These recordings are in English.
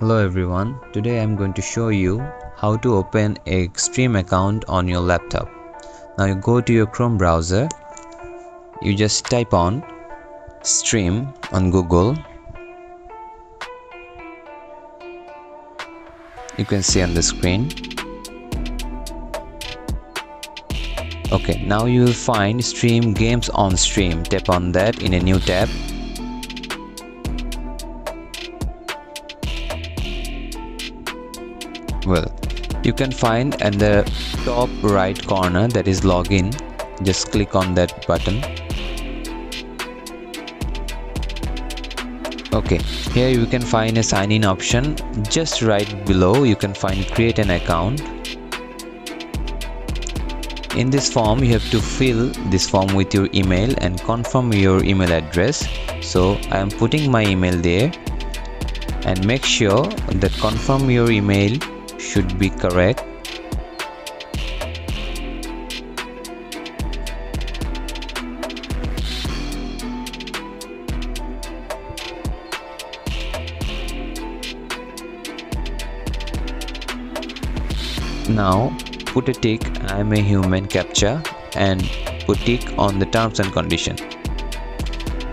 Hello everyone, today I'm going to show you how to open a Stream account on your laptop. Now you go to your Chrome browser, you just type on Stream on Google. You can see on the screen. Okay, now you will find Stream Games on Stream. Tap on that in a new tab. Well, you can find in the top right corner that is login. Just click on that button. Okay, here you can find a sign in option. Just right below you can find create an account. In this form you have to fill this form with your email and confirm your email address. So I am putting my email there, and make sure that confirm your email should be correct. Now put a tick I am a human captcha and put tick on the terms and condition.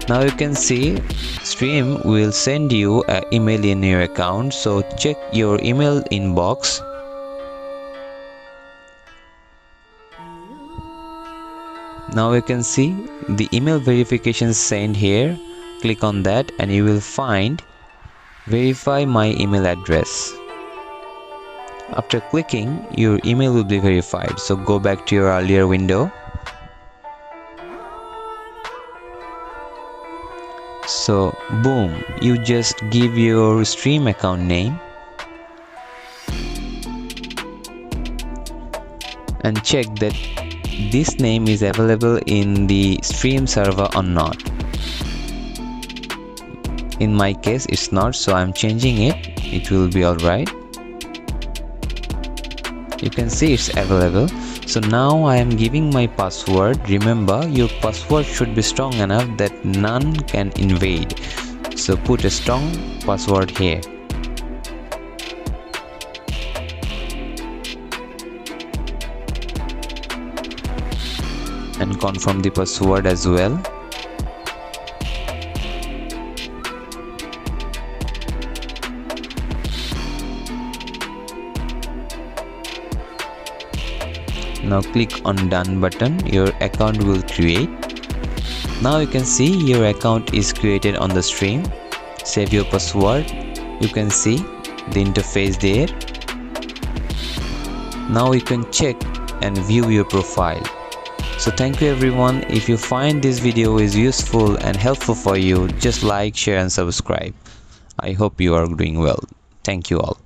Now you can see Stream will send you an email in your account, so check your email inbox. Now you can see the email verification sent here. Click on that and you will find verify my email address. After clicking, your email will be verified, so go back to your earlier window. So boom, you just give your Stream account name and check that this name is available in the Stream server or not. In my case it's not, so I'm changing it. It will be alright. You can see it's available. So now I am giving my password. Remember, your password should be strong enough that none can invade. So put a strong password here. And confirm the password as well. Now click on done button. Your account will create. Now you can see your account is created on the Stream. Save your password. You can see the interface there. Now you can check and view your profile. So thank you everyone. If you find this video is useful and helpful for you, just like, share and subscribe. I hope you are doing well. Thank you all.